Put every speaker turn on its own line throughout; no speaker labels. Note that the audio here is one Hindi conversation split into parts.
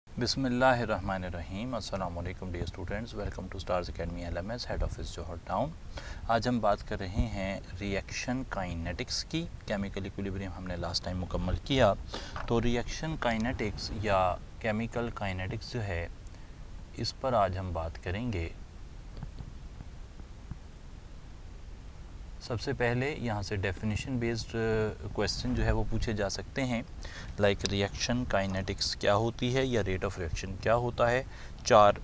बिस्मिल्लाहिर्रहमानिर्रहीम। अस्सलाम वालेकुम dear students, welcome to Stars Academy LMS, head office Johar town. आज हम बात कर रहे हैं रिएक्शन काइनेटिक्स की। केमिकल इक्विलिब्रियम हमने लास्ट टाइम मुकम्मल किया, तो रिएक्शन काइनेटिक्स या केमिकल काइनेटिक्स जो है इस पर आज हम बात करेंगे। सबसे पहले यहाँ से डेफिनेशन बेस्ड क्वेश्चन जो है वो पूछे जा सकते हैं, लाइक रिएक्शन काइनेटिक्स क्या होती है या रेट ऑफ रिएक्शन क्या होता है। 4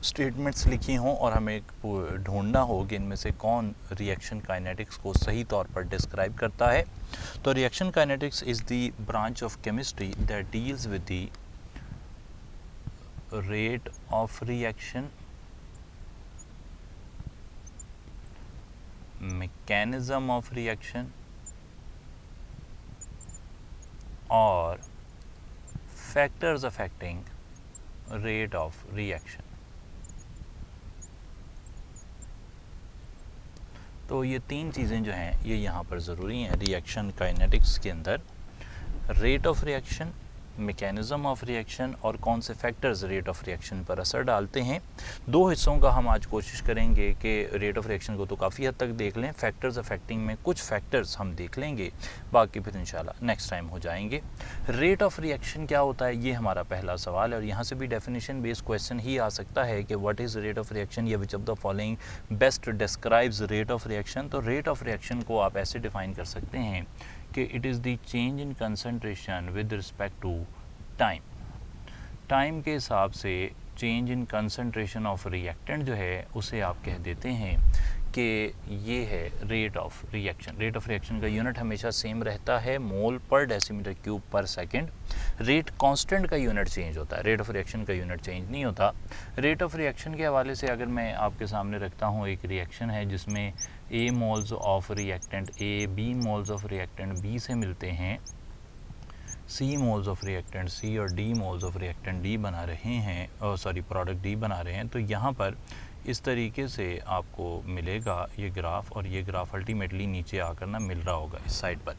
स्टेटमेंट्स लिखी हों और हमें ढूंढना हो कि इनमें से कौन रिएक्शन काइनेटिक्स को सही तौर पर डिस्क्राइब करता है। तो reaction kinetics is the branch of chemistry that deals with the rate of reaction, mechanism of reaction or factors affecting rate of reaction। तो ये 3 चीज़ें जो हैं ये यहाँ पर ज़रूरी हैं रिएक्शन काइनेटिक्स के अंदर। Rate of reaction, mechanism of reaction और कौन से फैक्टर्स रेट ऑफ रिएक्शन पर असर डालते हैं। 2 हिस्सों का हम आज कोशिश करेंगे कि रेट ऑफ रिएक्शन को तो काफ़ी हद तक देख लें, फैक्टर्स अफेक्टिंग में कुछ फैक्टर्स हम देख लेंगे, बाकी फिर इंशाल्लाह नेक्स्ट टाइम हो जाएंगे। रेट ऑफ रिएक्शन क्या होता है, ये हमारा पहला सवाल है और यहाँ से भी डेफिनेशन बेस्ड क्वेश्चन ही आ सकता है कि what is rate of reaction या which of the following best describes rate of reaction. तो रेट ऑफ रिएक्शन को आप ऐसे डिफाइन कर सकते हैं कि it is the change in concentration with respect to time. Time के हिसाब से change in concentration of reactant जो है उसे आप कह देते हैं कि ये है rate of reaction. Rate of reaction का यूनिट हमेशा सेम रहता है, मोल पर डेसीमीटर क्यूब पर सेकेंड। रेट कांस्टेंट का यूनिट चेंज होता है, रेट ऑफ रिएक्शन का यूनिट चेंज नहीं होता। रेट ऑफ रिएक्शन के हवाले से अगर मैं आपके सामने रखता हूँ एक रिएक्शन है जिसमें A moles of reactant A, B moles of reactant B से मिलते हैं, C moles of reactant C और D moles of reactant D बना रहे हैं, प्रोडक्ट D बना रहे हैं। तो यहाँ पर इस तरीके से आपको मिलेगा ये ग्राफ, और ये ग्राफ अल्टीमेटली नीचे आकर ना मिल रहा होगा इस साइड पर।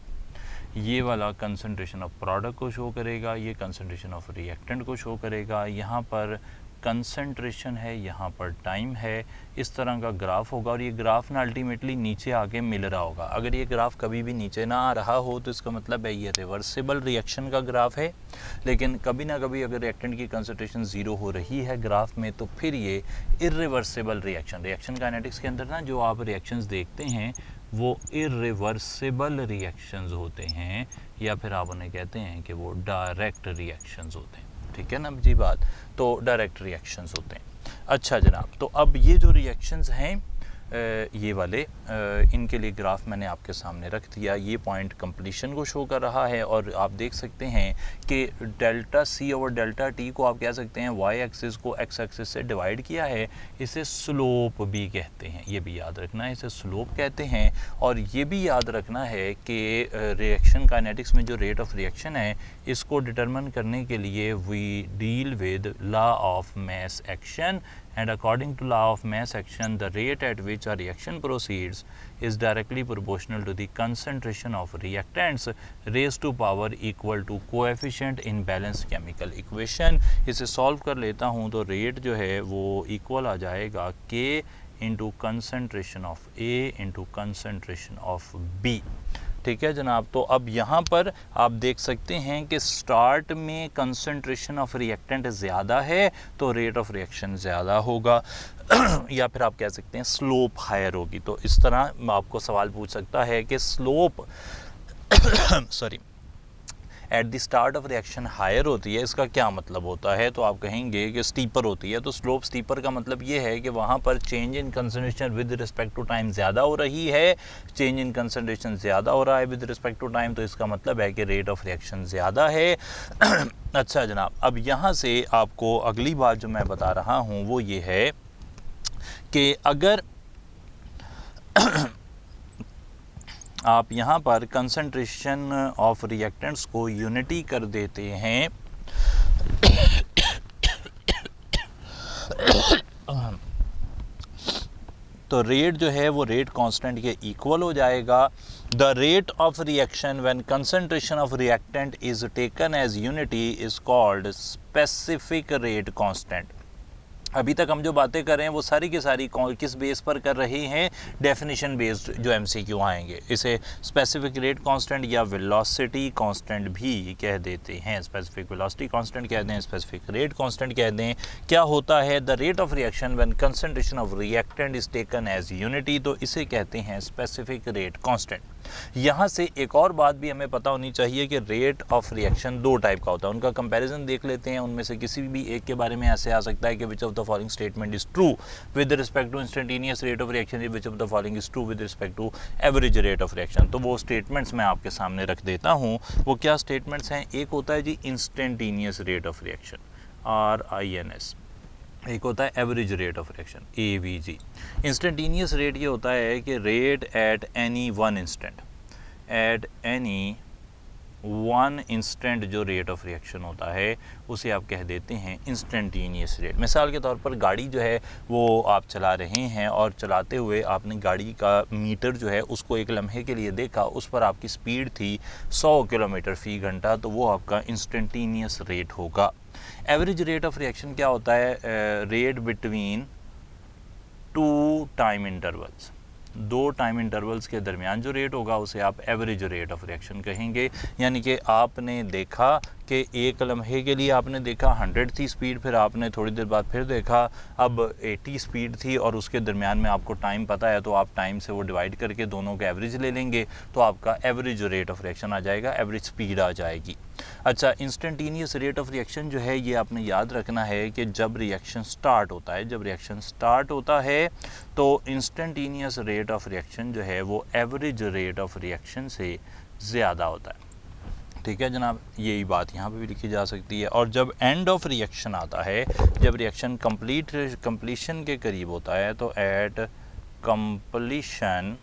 ये वाला कंसंट्रेशन ऑफ प्रोडक्ट को शो करेगा, ये कंसंट्रेशन ऑफ रिएक्टेंट को शो करेगा, यहाँ पर कंसंट्रेशन है, यहाँ पर टाइम है, इस तरह का ग्राफ होगा और ये ग्राफ ना अल्टीमेटली नीचे आके मिल रहा होगा। अगर ये ग्राफ कभी भी नीचे ना आ रहा हो तो इसका मतलब है ये रिवर्सिबल रिएक्शन का ग्राफ है, लेकिन कभी ना कभी अगर रिएक्टेंट की कंसंट्रेशन 0 हो रही है ग्राफ में तो फिर ये इर्रिवर्सिबल रिएक्शन। रिएक्शन काइनेटिक्स के अंदर ना जो आप रिएक्शंस देखते हैं वो इर्रिवर्सिबल रिएक्शंस होते हैं, या फिर आप उन्हें कहते हैं कि वो डायरेक्ट रिएक्शंस होते हैं। ठीक है ना जी बात, तो डायरेक्ट रिएक्शंस होते हैं। अच्छा जनाब, तो अब ये जो रिएक्शंस हैं ये वाले इनके लिए ग्राफ मैंने आपके सामने रख दिया। ये पॉइंट कंप्लीशन को शो कर रहा है और आप देख सकते हैं कि delta C over delta T को आप कह सकते हैं वाई एक्सिस को एक्स एक्सिस से डिवाइड किया है, इसे स्लोप भी कहते हैं। ये भी याद रखना है, इसे स्लोप कहते हैं। और ये भी याद रखना है कि रिएक्शन काइनेटिक्स में जो रेट ऑफ रिएक्शन है इसको डिटरमिन करने के लिए we deal with law of mass action, and according to law of mass action the rate at which a reaction proceeds is directly proportional to the concentration of reactants raised to power equal to coefficient in balanced chemical equation। इसे सॉल्व कर लेता हूँ तो रेट जो है वो इक्वल आ जाएगा K into concentration of A into concentration of B। ठीक है जनाब, तो अब यहाँ पर आप देख सकते हैं कि स्टार्ट में कंसंट्रेशन ऑफ रिएक्टेंट ज़्यादा है तो रेट ऑफ रिएक्शन ज़्यादा होगा या फिर आप कह सकते हैं स्लोप हायर होगी। तो इस तरह आपको सवाल पूछ सकता है कि slope at the start of reaction higher होती है, इसका क्या मतलब होता है। तो आप कहेंगे कि स्टीपर होती है। तो स्लोप स्टीपर का मतलब ये है कि वहाँ पर change in concentration with respect to time ज़्यादा हो रही है, चेंज इन कंसंट्रेशन ज़्यादा हो रहा है विद रिस्पेक्ट टू टाइम, तो इसका मतलब है कि रेट ऑफ रिएक्शन ज़्यादा है। अच्छा जनाब, अब यहाँ से आपको अगली बात जो मैं बता रहा हूँ वो ये है कि अगर आप यहाँ पर कंसंट्रेशन ऑफ रिएक्टेंट्स को यूनिटी कर देते हैं तो रेट जो है वो रेट कांस्टेंट के इक्वल हो जाएगा The rate of reaction when concentration of reactant is taken as unity is called specific rate constant. अभी तक हम जो बातें कर रहे हैं वो सारी की सारी किस बेस पर कर रहे हैं, डेफिनेशन बेस्ड जो एमसीक्यू आएंगे। इसे स्पेसिफिक रेट कांस्टेंट या वेलोसिटी कांस्टेंट भी कह देते हैं। स्पेसिफिक वेलोसिटी कांस्टेंट कह दें, स्पेसिफिक रेट कांस्टेंट कह दें। क्या होता है? The rate of reaction when concentration of reactant is taken as unity, तो इसे कहते हैं स्पेसिफिक रेट कांस्टेंट। यहाँ से एक और बात भी हमें पता होनी चाहिए कि रेट ऑफ रिएक्शन दो टाइप का होता है। उनका कंपैरिजन देख लेते हैं। उनमें से किसी भी एक के बारे में ऐसे आ सकता है कि which of the following statement is true with respect to instantaneous rate of reaction, which of the following is true with respect to average rate of reaction. तो वो स्टेटमेंट्स मैं आपके सामने रख देता हूँ। वो क्या स्टेटमेंट्स हैं? एक होता है जी instantaneous rate of reaction, RINS। एक होता है average rate of reaction, AVG। Instantaneous rate ये होता है कि rate at any one instant, at any one instant जो रेट ऑफ रिएक्शन होता है उसे आप कह देते हैं इंस्टेंटेनियस रेट। मिसाल के तौर पर गाड़ी जो है वो आप चला रहे हैं और चलाते हुए आपने गाड़ी का मीटर जो है उसको एक लम्हे के लिए देखा, उस पर आपकी स्पीड थी 100 किलोमीटर फ़ी घंटा, तो वो आपका इंस्टेंटेनियस रेट होगा। एवरेज रेट ऑफ रिएक्शन क्या होता है? Rate between two time intervals, दो टाइम इंटरवल्स के दरमियान जो रेट होगा उसे आप एवरेज रेट ऑफ रिएक्शन कहेंगे। यानी कि आपने देखा कि एक लम्हे के लिए आपने देखा 100 थी स्पीड, फिर आपने थोड़ी देर बाद फिर देखा अब 80 स्पीड थी, और उसके दरमियान में आपको टाइम पता है, तो आप टाइम से वो डिवाइड करके दोनों का एवरेज ले लेंगे, तो आपका एवरेज रेट ऑफ रिएक्शन आ जाएगा, एवरेज स्पीड आ जाएगी। अच्छा, इंस्टेंटेनियस रेट ऑफ रिएक्शन जो है ये आपने याद रखना है कि जब रिएक्शन स्टार्ट होता है, जब रिएक्शन स्टार्ट होता है तो इंस्टेंटेनियस रेट ऑफ रिएक्शन जो है वो एवरेज रेट ऑफ रिएक्शन से ज़्यादा होता है। ठीक है जनाब, यही बात यहाँ पे भी लिखी जा सकती है। और जब एंड ऑफ रिएक्शन आता है, जब रिएक्शन कंप्लीशन के करीब होता है, तो एट कंप्लीशन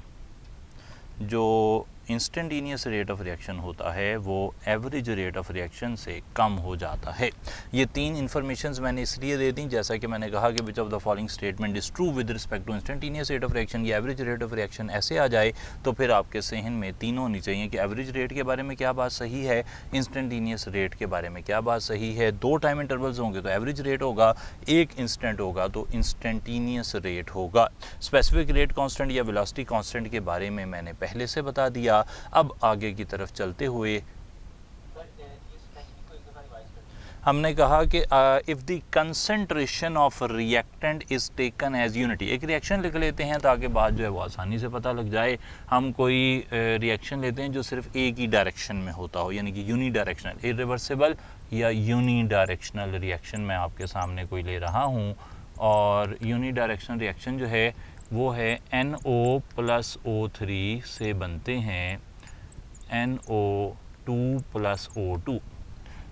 जो इंस्टेंटेनियस रेट ऑफ रिएक्शन होता है वो एवरेज रेट ऑफ रिएक्शन से कम हो जाता है। ये तीन इन्फॉर्मेशंस मैंने इसलिए दे दी, जैसा कि मैंने कहा कि which of the following statement is true with respect to instantaneous rate of reaction या एवरेज रेट ऑफ रिएक्शन ऐसे आ जाए तो फिर आपके सहन में तीनों होनी चाहिए कि एवरेज रेट के बारे में क्या बात सही है, इंस्टेंटेनियस रेट के बारे में क्या बात सही है। दो टाइम इंटरवल्स होंगे तो एवरेज रेट होगा, एक इंस्टेंट होगा तो इंस्टेंटेनियस रेट होगा। स्पेसिफिक रेट कांस्टेंट या वेलोसिटी कांस्टेंट के बारे में मैंने पहले से बता दिया। अब आगे की तरफ चलते हुए हमने कहा कि if the concentration of reactant is taken as unity, एक रिएक्शन लिख लेते हैं ताकि बात जो है वो आसानी से पता लग जाए। हम कोई रिएक्शन लेते हैं जो सिर्फ एक ही डायरेक्शन में होता हो, यानी कि यूनी डायरेक्शनल, इरिवर्सिबल या यूनी डायरेक्शनल रिएक्शन मैं आपके सामने कोई ले रहा हूँ। और यूनी डायरेक्शनल रिएक्शन जो है वो है NO + O3 से बनते हैं NO2 + O2।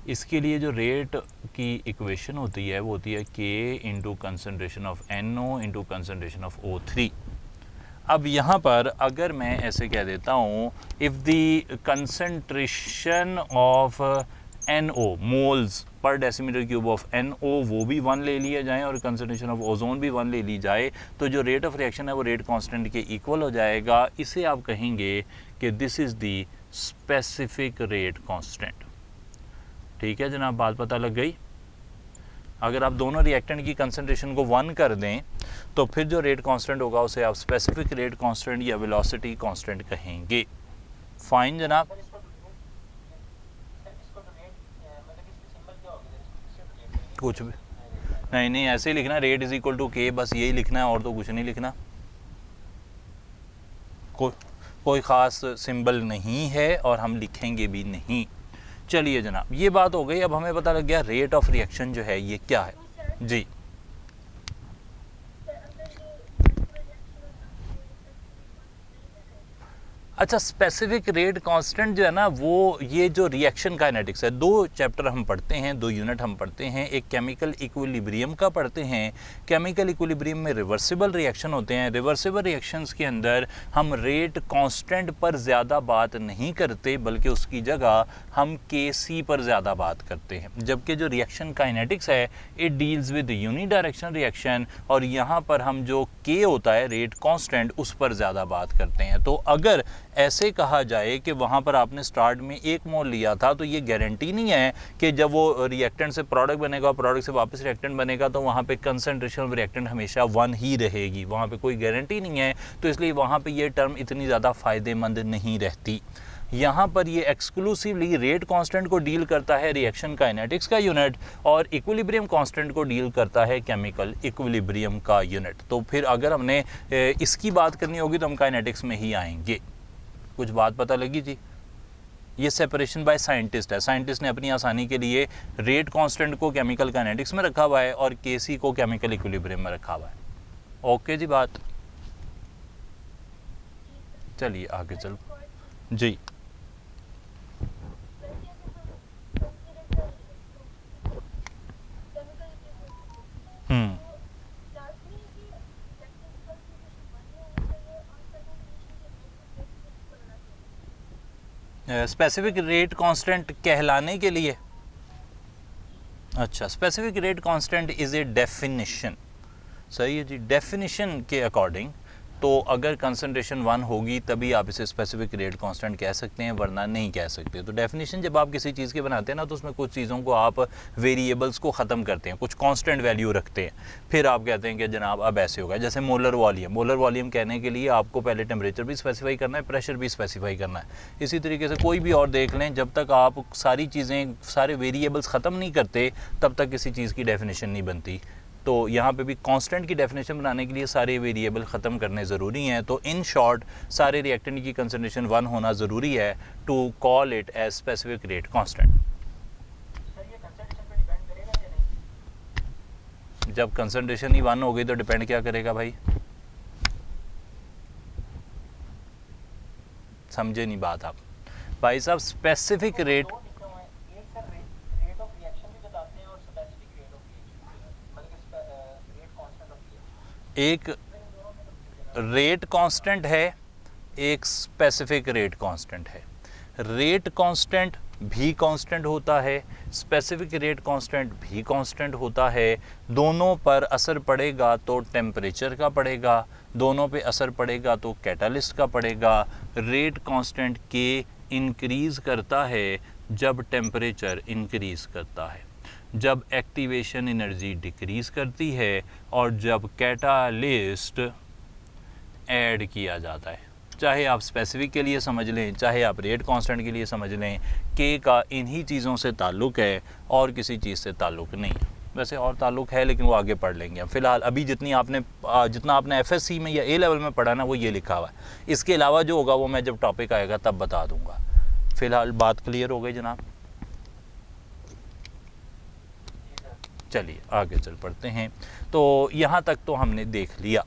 इसके लिए जो रेट की इक्वेशन होती है वो होती है K into concentration of NO into concentration of O3। अब यहाँ पर अगर मैं ऐसे कह देता हूँ, if the concentration of NO moles per decimetre cube of NO वो भी 1 ले लिया जाए और कंसंट्रेशन ऑफ ओजोन भी 1 ले ली जाए, तो जो रेट ऑफ रिएक्शन है वो रेट कांस्टेंट के इक्वल हो जाएगा। इसे आप कहेंगे कि this is the specific rate constant. ठीक है जनाब, बात पता लग गई। अगर आप दोनों रिएक्टेंट की कंसंट्रेशन को 1 कर दें तो फिर जो रेट कांस्टेंट होगा उसे आप स्पेसिफिक रेट कांस्टेंट या वेलोसिटी कांस्टेंट कहेंगे। फाइन जनाब। कुछ भी नहीं, ऐसे ही लिखना, rate is equal to K, बस यही लिखना है और तो कुछ नहीं लिखना। कोई ख़ास सिंबल नहीं है और हम लिखेंगे भी नहीं। चलिए जनाब, ये बात हो गई। अब हमें पता लग गया रेट ऑफ रिएक्शन जो है ये क्या है जी। अच्छा, स्पेसिफिक रेट कांस्टेंट जो है ना वो ये जो रिएक्शन काइनेटिक्स है, दो चैप्टर हम पढ़ते हैं, दो यूनिट हम पढ़ते हैं। एक केमिकल इक्विलिब्रियम का पढ़ते हैं। केमिकल इक्विलिब्रियम में रिवर्सिबल रिएक्शन होते हैं। रिवर्सिबल रिएक्शंस के अंदर हम रेट कांस्टेंट पर ज़्यादा बात नहीं करते बल्कि उसकी जगह हम Kc पर ज़्यादा बात करते हैं। जबकि जो रिएक्शन काइनेटिक्स है it deals with uni direction reaction, और यहाँ पर हम जो K होता है रेट कांस्टेंट उस पर ज़्यादा बात करते हैं। तो अगर ऐसे कहा जाए कि वहाँ पर आपने स्टार्ट में 1 मोल लिया था, तो ये गारंटी नहीं है कि जब वो रिएक्टेंट से प्रोडक्ट बनेगा, प्रोडक्ट से वापस रिएक्टेंट बनेगा, तो वहाँ पे कंसनट्रेशन ऑफ रिएक्टेंट हमेशा 1 ही रहेगी, वहाँ पे कोई गारंटी नहीं है। तो इसलिए वहाँ पे ये टर्म इतनी ज़्यादा फ़ायदेमंद नहीं रहती। यहाँ पर ये एक्सक्लूसिवली रेट कांस्टेंट को डील करता है रिएक्शन काइनेटिक्स का यूनिट, और इक्विलिब्रियम कांस्टेंट को डील करता है केमिकल इक्विलिब्रियम का यूनिट। तो फिर अगर हमने इसकी बात करनी होगी तो हम काइनेटिक्स में ही आएंगे। कुछ बात पता लगी जी? ये सेपरेशन बाय साइंटिस्ट है। साइंटिस्ट ने अपनी आसानी के लिए रेट कांस्टेंट को केमिकल काइनेटिक्स में रखा हुआ है और केसी को केमिकल इक्विलिब्रियम में रखा हुआ है। ओके जी बात, चलिए आगे चल जी। स्पेसिफिक रेट कांस्टेंट कहलाने के लिए, अच्छा, specific rate constant is a definition. सही है जी, डेफिनेशन के अकॉर्डिंग तो अगर कंसंट्रेशन 1 होगी तभी आप इसे स्पेसिफिक रेट कांस्टेंट कह सकते हैं, वरना नहीं कह सकते। तो डेफिनेशन जब आप किसी चीज़ के बनाते हैं ना, तो उसमें कुछ चीज़ों को आप वेरिएबल्स को ख़त्म करते हैं, कुछ कांस्टेंट वैल्यू रखते हैं, फिर आप कहते हैं कि जनाब अब ऐसे होगा। जैसे मोलर वॉल्यूम, मोलर वॉल्यूम कहने के लिए आपको पहले टेम्परेचर भी स्पेसिफाई करना है, प्रेशर भी स्पेसिफाई करना है। इसी तरीके से कोई भी और देख लें, जब तक आप सारी चीज़ें, सारे वेरिएबल्स ख़त्म नहीं करते, तब तक किसी चीज़ की डेफिनेशन नहीं बनती। तो यहाँ पे भी कांस्टेंट की डेफिनेशन बनाने के लिए सारे वेरिएबल ख़त्म करने ज़रूरी हैं। तो इन शॉर्ट सारे रिएक्टेंट की कंसंट्रेशन 1 होना ज़रूरी है to call it as specific rate constant. जब कंसंट्रेशन ही 1 हो गई तो डिपेंड क्या करेगा भाई? समझे नहीं बात आप भाई साहब? स्पेसिफिक रेट, एक रेट कांस्टेंट है, एक स्पेसिफिक रेट कांस्टेंट है। रेट कांस्टेंट भी कांस्टेंट होता है, स्पेसिफिक रेट कांस्टेंट भी कांस्टेंट होता है। दोनों पर असर पड़ेगा तो टेम्परेचर का पड़ेगा, दोनों पे असर पड़ेगा तो कैटालिस्ट का पड़ेगा। रेट कांस्टेंट के इंक्रीज़ करता है जब टेम्परेचर इंक्रीज़ करता है, जब एक्टिवेशन एनर्जी डिक्रीज़ करती है, और जब कैटालिस्ट ऐड किया जाता है। चाहे आप स्पेसिफिक के लिए समझ लें, चाहे आप रेट कांस्टेंट के लिए समझ लें, के का इन्हीं चीज़ों से ताल्लुक़ है और किसी चीज़ से ताल्लुक़ नहीं है। वैसे और ताल्लुक़ है लेकिन वो आगे पढ़ लेंगे। फ़िलहाल अभी जितना आपने एफएससी में या ए लेवल में पढ़ा ना, वो ये लिखा हुआ है। इसके अलावा जो होगा वो मैं जब टॉपिक आएगा तब बता दूँगा। फ़िलहाल बात क्लियर हो गई जनाब? चलिए आगे चल पड़ते हैं। तो यहाँ तक तो हमने देख लिया।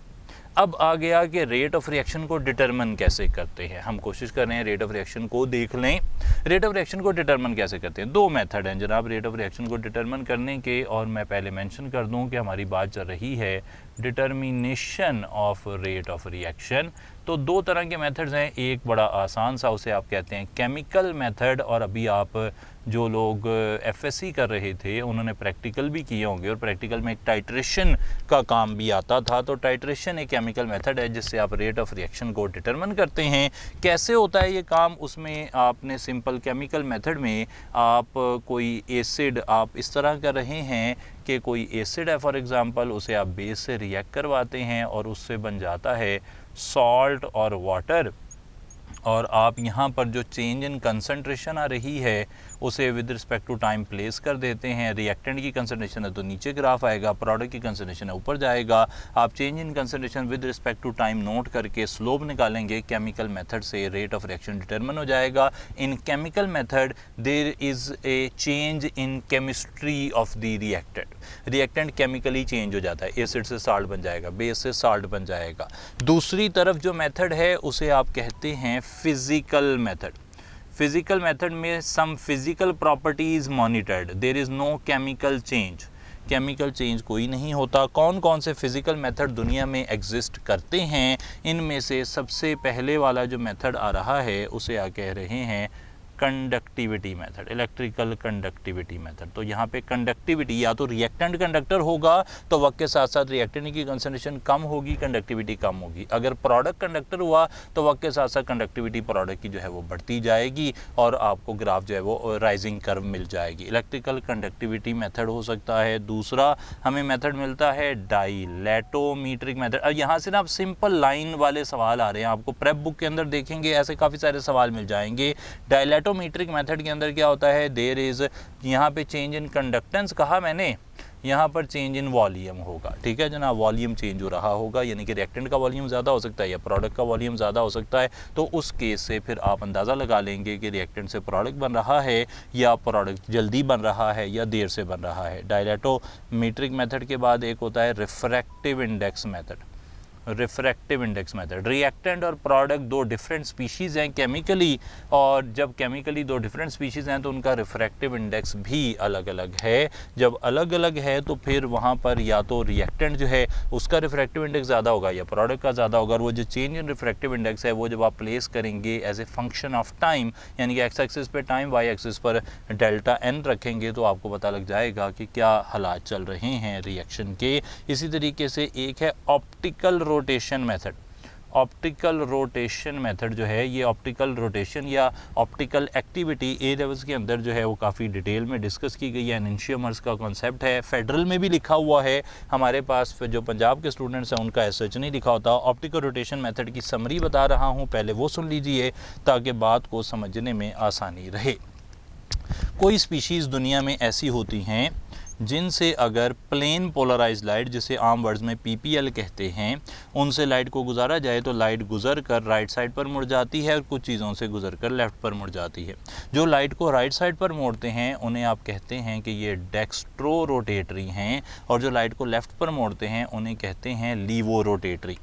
अब आ गया कि रेट ऑफ रिएक्शन को डिटरमिन कैसे करते हैं। हम कोशिश कर रहे हैं रेट ऑफ रिएक्शन को देख लें। रेट ऑफ रिएक्शन को डिटरमिन कैसे करते हैं? 2 मेथड हैं जनाब रेट ऑफ रिएक्शन को डिटरमिन करने के, और मैं पहले मेंशन कर दूं कि हमारी बात चल रही है determination of rate of reaction. तो 2 तरह के मेथड्स हैं। एक बड़ा आसान सा, उसे आप कहते हैं केमिकल मेथड, और अभी आप जो लोग एफएससी कर रहे थे उन्होंने प्रैक्टिकल भी किए होंगे, और प्रैक्टिकल में एक टाइट्रेशन का काम भी आता था। तो टाइट्रेशन एक केमिकल मेथड है जिससे आप रेट ऑफ रिएक्शन को डिटरमिन करते हैं। कैसे होता है ये काम? उसमें आपने सिंपल केमिकल मेथड में आप कोई एसिड आप इस तरह कर रहे हैं कि कोई एसिड है फॉर एग्ज़ाम्पल, उसे आप बेस से रिएक्ट करवाते हैं और उससे बन जाता है सॉल्ट और वाटर, और आप यहाँ पर जो चेंज इन कंसंट्रेशन आ रही है उसे with respect to time place कर देते हैं। रिएक्टेंट की कंसंट्रेशन है तो नीचे ग्राफ आएगा, प्रोडक्ट की कंसंट्रेशन है ऊपर जाएगा। आप change in concentration with respect to time note करके स्लोप निकालेंगे। केमिकल मेथड से रेट ऑफ रिएक्शन डिटरमिन हो जाएगा। In chemical method there is a change in chemistry of the reactant. Reactant chemically change हो जाता है, एसिड से साल्ट बन जाएगा, बेस से साल्ट बन जाएगा। दूसरी तरफ जो मेथड है उसे आप कहते हैं फिज़िकल मेथड। फिज़िकल मेथड में some physical properties monitored, there is no chemical change. Chemical change कोई नहीं होता। कौन कौन से फिज़िकल मेथड दुनिया में एग्जिस्ट करते हैं? इनमें से सबसे पहले वाला जो मेथड आ रहा है उसे आप कह रहे हैं conductivity method, electrical conductivity method. तो यहाँ पे कंडक्टिविटी या तो रिएक्टेंट कंडक्टर होगा तो वक्त के साथ साथ रिएक्टेंट की कंसंट्रेशन कम होगी, कंडक्टिविटी कम होगी। अगर प्रोडक्ट कंडक्टर हुआ तो वक्त के साथ साथ कंडक्टिविटी प्रोडक्ट की जो है वो बढ़ती जाएगी और आपको ग्राफ जो है वो राइजिंग कर्व मिल जाएगी। इलेक्ट्रिकल कंडक्टिविटी मेथड हो सकता है। दूसरा हमें मेथड मिलता है डाइलेटोमीट्रिक मेथड। अब यहाँ से ना आप सिंपल लाइन वाले सवाल आ रहे हैं, आपको प्रेप बुक के अंदर देखेंगे ऐसे काफ़ी सारे सवाल मिल जाएंगे। डाइलेटोमीट्रिक मेथड के अंदर क्या होता है, देयर इज़, यहाँ पे चेंज इन कंडक्टेंस कहा मैंने, यहाँ पर चेंज इन वॉल्यूम होगा। ठीक है जनाब, वॉल्यूम चेंज हो रहा होगा, यानी कि रिएक्टेंट का वॉल्यूम ज़्यादा हो सकता है या प्रोडक्ट का वॉल्यूम ज़्यादा हो सकता है। तो उस केस से फिर आप अंदाज़ा लगा लेंगे कि रिएक्टेंट से प्रोडक्ट बन रहा है या प्रोडक्ट जल्दी बन रहा है या देर से बन रहा है। डाइलेटोमीट्रिक मेथड के बाद एक होता है refractive index method. Refractive index method, reactant और प्रोडक्ट दो डिफरेंट स्पीशीज़ हैं केमिकली, और जब केमिकली दो डिफरेंट स्पीशीज़ हैं तो उनका रिफ्रैक्टिव इंडेक्स भी अलग अलग है। जब अलग अलग है तो फिर वहाँ पर या तो रिएक्टेंट जो है उसका रिफ्रैक्टिव इंडेक्स ज़्यादा होगा या प्रोडक्ट का ज़्यादा होगा। और वो जो चेंज इन रिफ्रैक्टिव इंडेक्स है वो जब आप प्लेस करेंगे as a function of time, यानी कि एक्स एक्सिस पे टाइम, वाई एक्सिस पर डेल्टा एन रखेंगे तो आपको पता लग जाएगा कि क्या हालात चल रहे हैं रिएक्शन के। इसी तरीके से एक है optical rotation method. Optical rotation method जो है, ये ऑप्टिकल रोटेशन या ऑप्टिकल एक्टिविटी ए लेवल्स के अंदर जो है वो काफ़ी डिटेल में डिस्कस की गई है। एनशियमर्स का कॉन्सेप्ट है, फेडरल में भी लिखा हुआ है। हमारे पास जो पंजाब के स्टूडेंट्स हैं उनका एज सच नहीं लिखा होता। ऑप्टिकल रोटेशन मेथड की समरी बता रहा हूँ, पहले वो सुन लीजिए ताकि बात को समझने में आसानी रहे। कोई स्पीशीज़ दुनिया में ऐसी होती हैं जिनसे अगर प्लेन पोलराइज लाइट, जिसे आम वर्ड्स में पीपीएल कहते हैं, उनसे लाइट को गुजारा जाए तो लाइट गुजर कर राइट साइड पर मुड़ जाती है और कुछ चीज़ों से गुजर कर लेफ़्ट पर मुड़ जाती है। जो लाइट को राइट साइड पर मोड़ते हैं उन्हें आप कहते हैं कि ये डेक्स्ट्रो रोटेटरी हैं, और जो लाइट को लेफ़्ट पर मोड़ते हैं उन्हें कहते हैं लीवो रोटेटरी।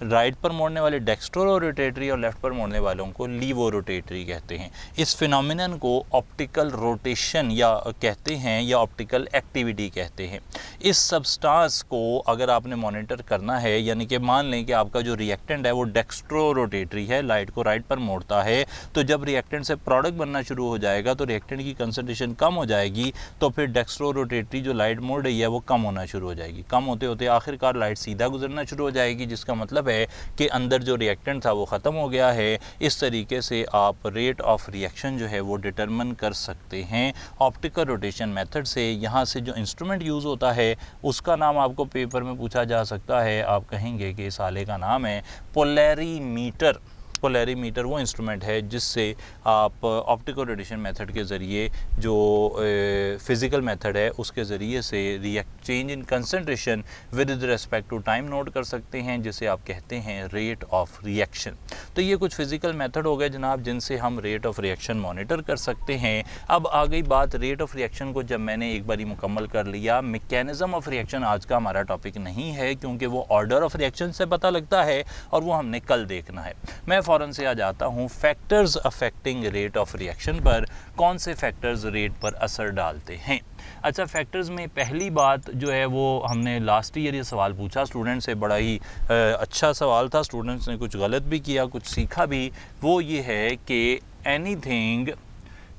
राइट पर मोड़ने वाले डेक्स्ट्रो रोटेटरी और लेफ़्ट पर मोड़ने वालों को लीवो रोटेटरी कहते हैं। इस फिनोमिनन को ऑप्टिकल रोटेशन या कहते हैं या ऑप्टिकल एक्टिविटी कहते हैं। इस सब्सटेंस को अगर आपने मॉनिटर करना है, यानी कि मान लें कि आपका जो रिएक्टेंट है वो डेक्स्ट्रो रोटेटरी है, लाइट को राइट पर मोड़ता है, तो जब रिएक्टेंट से प्रोडक्ट बनना शुरू हो जाएगा तो रिएक्टेंट की कंसंट्रेशन कम हो जाएगी, तो फिर डेक्स्ट्रो रोटेटरी जो लाइट मोड़ रही है वो कम होना शुरू हो जाएगी। कम होते होते आखिरकार लाइट सीधा गुजरना शुरू हो जाएगी, जिसका मतलब है कि अंदर जो रिएक्टेंट था वो ख़त्म हो गया है। इस तरीके से आप रेट ऑफ रिएक्शन जो है वो डिटरमिन कर सकते हैं ऑप्टिकल रोटेशन मेथड से। यहाँ से जो इंस्ट्रूमेंट यूज़ होता है उसका नाम आपको पेपर में पूछा जा सकता है, आप कहेंगे कि इस आले का नाम है पोलैरीमीटर। पोलैरीमीटर वो इंस्ट्रूमेंट है जिससे आप ऑप्टिकल रोटेशन मेथड के ज़रिए, जो फिज़िकल मेथड है उसके ज़रिए से change in concentration with respect to time note कर सकते हैं, जिसे आप कहते हैं रेट ऑफ रिएक्शन। तो ये कुछ फिज़िकल मेथड हो गए जनाब जिनसे हम रेट ऑफ रिएक्शन मॉनिटर कर सकते हैं। अब आ गई बात रेट ऑफ रिएक्शन को जब मैंने एक बारी मुकम्मल कर लिया, मैकेनिज़्म ऑफ रिएक्शन आज का हमारा टॉपिक नहीं है, क्योंकि वो ऑर्डर ऑफ रिएक्शन से पता लगता है और वो हमने कल देखना है। मैं फ़ौरन से आ जाता हूँ factors affecting rate of reaction पर। कौन से फैक्टर्स रेट पर असर डालते हैं? अच्छा, फैक्टर्स में पहली बात जो है वो हमने लास्ट ईयर ये सवाल पूछा स्टूडेंट से, बड़ा ही अच्छा सवाल था, स्टूडेंट्स ने कुछ गलत भी किया कुछ सीखा भी। वो ये है कि एनीथिंग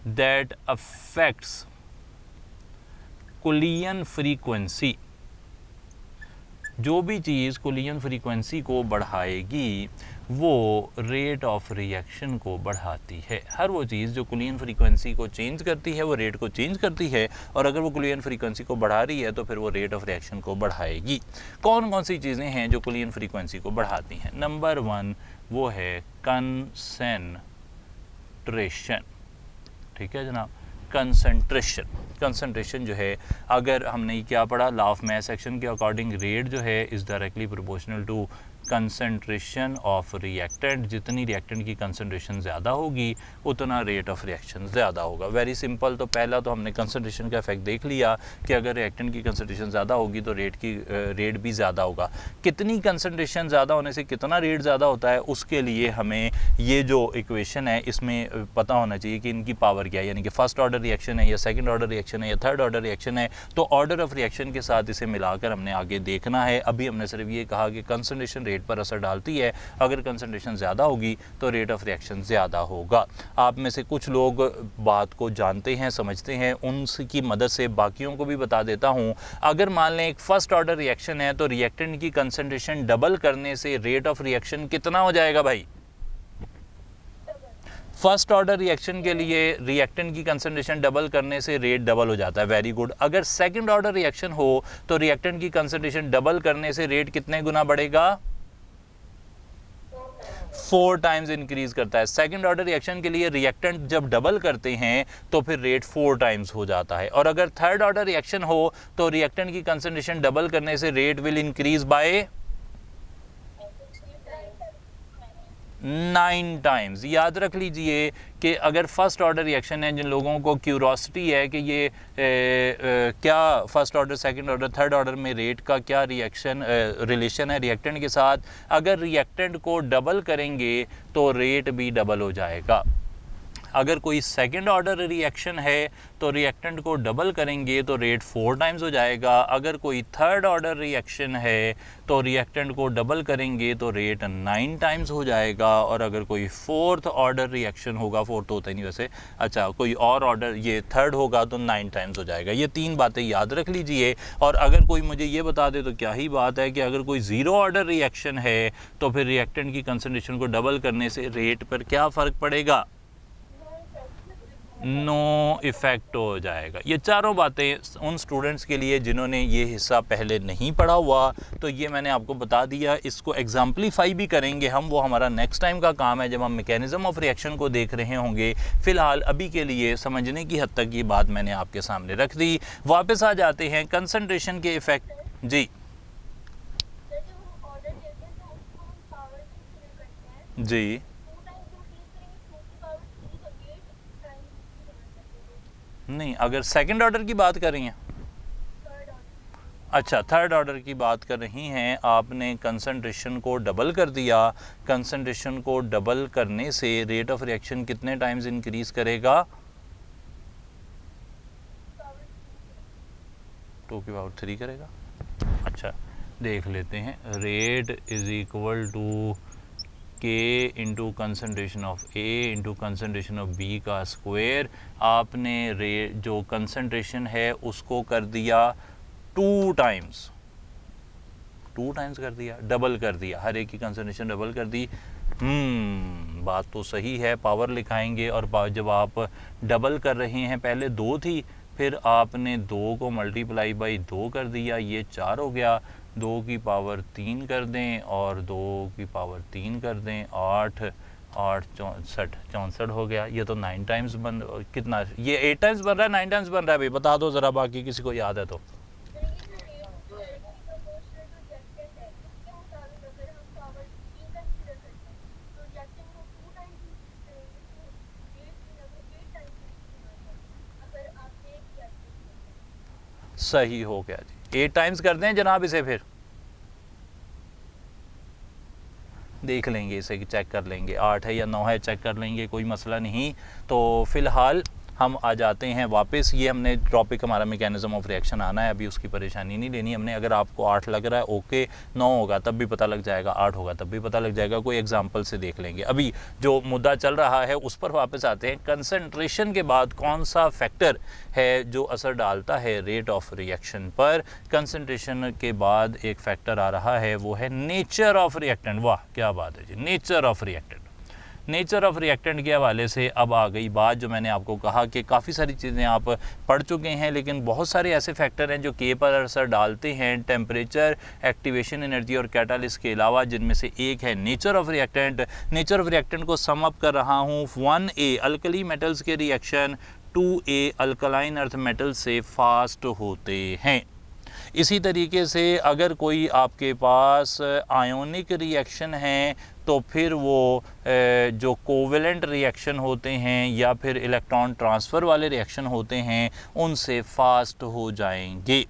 दैट अफेक्ट्स कुलियन फ्रीक्वेंसी, जो भी चीज़ कुलियन फ्रीक्वेंसी को बढ़ाएगी वो रेट ऑफ रिएक्शन को बढ़ाती है। हर वो चीज़ जो कुलियन फ्रीक्वेंसी को चेंज करती है वो रेट को चेंज करती है, और अगर वो कुलियन फ्रीक्वेंसी को बढ़ा रही है तो फिर वो रेट ऑफ रिएक्शन को बढ़ाएगी। कौन कौन सी चीज़ें हैं जो कुलियन फ्रीक्वेंसी को बढ़ाती हैं? नंबर 1 वो है कंसंट्रेशन। ठीक है जनाब, कंसंट्रेशन जो है, अगर हमने क्या पढ़ा लॉ ऑफ मास एक्शन के अकॉर्डिंग, रेट जो है is directly proportional to concentration of reactant. जितनी रिएक्टेंट की कंसंट्रेशन ज़्यादा होगी उतना रेट ऑफ रिएक्शन ज़्यादा होगा। Very simple. तो पहला तो हमने कंसंट्रेशन का इफेक्ट देख लिया कि अगर रिएक्टेंट की कंसंट्रेशन ज़्यादा होगी तो रेट भी ज़्यादा होगा। कितनी कंसंट्रेशन ज़्यादा होने से कितना रेट ज़्यादा होता है, उसके लिए हमें ये जो इक्वेशन है इसमें पता होना चाहिए कि इनकी पावर क्या है, यानी कि फर्स्ट ऑर्डर रिएक्शन है या सेकंड ऑर्डर रिएक्शन है या थर्ड ऑर्डर रिएक्शन है। तो ऑर्डर ऑफ रिएक्शन के साथ इसे मिलाकर हमने आगे देखना है। अभी हमने सिर्फ ये कहा कि कंसंट्रेशन रेट रेट पर असर डालती है। अगर कंसंट्रेशन ज़्यादा होगी तो रेट ऑफ रिएक्शन ज़्यादा होगा। आप में से कुछ लोग बात को जानते हैं, समझते हैं, उनकी मदद से बाकियों को भी बता देता हूँ। अगर मान लें एक फर्स्ट ऑर्डर रिएक्शन है तो रिएक्टेंट की कंसंट्रेशन डबल करने से रेट ऑफ रिएक्शन कितना हो जाएगा भाई? फर्स्ट ऑर्डर रिएक्शन के लिए रिएक्टेंट की कंसंट्रेशन डबल करने से रेट डबल हो जाता है। Very good. अगर सेकंड ऑर्डर रिएक्शन हो तो रिएक्टेंट की कंसंट्रेशन डबल करने से रेट कितने गुना बढ़ेगा? 4 टाइम्स इंक्रीज करता है। सेकंड ऑर्डर रिएक्शन के लिए रिएक्टेंट जब डबल करते हैं तो फिर रेट 4 टाइम्स हो जाता है। और अगर थर्ड ऑर्डर रिएक्शन हो तो रिएक्टेंट की कंसंट्रेशन डबल करने से rate will increase by 9 times. याद रख लीजिए कि अगर फर्स्ट ऑर्डर रिएक्शन है, जिन लोगों को क्यूरोसिटी है कि ये क्या first order, second order, third order में रेट का क्या रिलेशन है रिएक्टेंट के साथ, अगर रिएक्टेंट को डबल करेंगे तो रेट भी डबल हो जाएगा। अगर कोई सेकंड ऑर्डर रिएक्शन है तो रिएक्टेंट को डबल करेंगे तो रेट 4 टाइम्स हो जाएगा। अगर कोई थर्ड ऑर्डर रिएक्शन है तो रिएक्टेंट को डबल करेंगे तो रेट 9 टाइम्स हो जाएगा। और अगर कोई फोर्थ ऑर्डर रिएक्शन होगा, फोर्थ तो होता ही नहीं वैसे, अच्छा कोई और ऑर्डर, ये थर्ड होगा तो 9 टाइम्स हो जाएगा। ये 3 बातें याद रख लीजिए। और अगर कोई मुझे ये बता दे तो क्या ही बात है कि अगर कोई ज़ीरो ऑर्डर रिएक्शन है तो फिर रिएक्टेंट की कंसंट्रेशन को डबल करने से रेट पर क्या फ़र्क पड़ेगा? नो इफ़ेक्ट हो जाएगा। ये चारों बातें उन स्टूडेंट्स के लिए जिन्होंने ये हिस्सा पहले नहीं पढ़ा हुआ, तो ये मैंने आपको बता दिया। इसको एग्जाम्पलीफाई भी करेंगे हम, वो हमारा नेक्स्ट टाइम का काम है जब हम मैकेनिज़्म ऑफ रिएक्शन को देख रहे होंगे। फ़िलहाल अभी के लिए समझने की हद तक ये बात मैंने आपके सामने रख दी। वापस आ जाते हैं कंसंट्रेशन के इफ़ेक्ट। जी जी नहीं, अगर सेकंड ऑर्डर की बात कर रही हैं, अच्छा थर्ड ऑर्डर की बात कर रही हैं, आपने कंसंट्रेशन को डबल कर दिया। कंसंट्रेशन को डबल करने से रेट ऑफ रिएक्शन कितने टाइम्स इंक्रीज करेगा? 2 की पावर 3 करेगा। अच्छा देख लेते हैं। Rate is equal to K into concentration of A into concentration of B का स्क्वायर। आपने जो कंसनट्रेशन है उसको कर दिया 2 टाइम्स कर दिया, डबल कर दिया, हर एक की कंसनट्रेशन डबल कर दी। बात तो सही है, पावर लिखाएंगे और जब आप डबल कर रहे हैं, पहले 2 थी, फिर आपने 2 को मल्टीप्लाई बाई 2 कर दिया, ये 4 हो गया। 2 की पावर 3 कर दें और 2 की पावर 3 कर दें, 8 64 हो गया। ये तो 9 टाइम्स बन, कितना ये 8 टाइम्स बन रहा है, 9 टाइम्स बन रहा है भाई? बता दो ज़रा, बाकी किसी को याद है तो। सही हो गया जी, 8 टाइम्स कर दें जनाब इसे, फिर देख लेंगे, इसे चेक कर लेंगे, 8 है या 9 है चेक कर लेंगे, कोई मसला नहीं। तो फ़िलहाल हम आ जाते हैं वापस। ये हमने टॉपिक हमारा मैकेनिज़्म ऑफ रिएक्शन आना है, अभी उसकी परेशानी नहीं लेनी हमने। अगर आपको 8 लग रहा है ओके, 9 होगा तब भी पता लग जाएगा, 8 होगा तब भी पता लग जाएगा, कोई एग्जांपल से देख लेंगे। अभी जो मुद्दा चल रहा है उस पर वापस आते हैं। कंसंट्रेशन के बाद कौन सा फैक्टर है जो असर डालता है रेट ऑफ रिएक्शन पर? कंसंट्रेशन के बाद एक फैक्टर आ रहा है, वो है नेचर ऑफ रिएक्टेंट। वाह क्या बात है जी, nature of reactant. Nature of reactant के हवाले से अब आ गई बात, जो मैंने आपको कहा कि काफ़ी सारी चीज़ें आप पढ़ चुके हैं, लेकिन बहुत सारे ऐसे फैक्टर हैं जो के पर असर डालते हैं, टेम्परेचर, एक्टिवेशन एनर्जी और कैटालिस्ट के अलावा, जिनमें से एक है nature of reactant. Nature of reactant को सम अप कर रहा हूँ। 1A अल्कली मेटल्स के reaction 2A alkaline earth metal से फास्ट होते हैं। इसी तरीके से अगर कोई आपके पास आयोनिक रिएक्शन है तो फिर वो जो कोवेलेंट रिएक्शन होते हैं या फिर इलेक्ट्रॉन ट्रांसफ़र वाले रिएक्शन होते हैं उनसे फास्ट हो जाएंगे।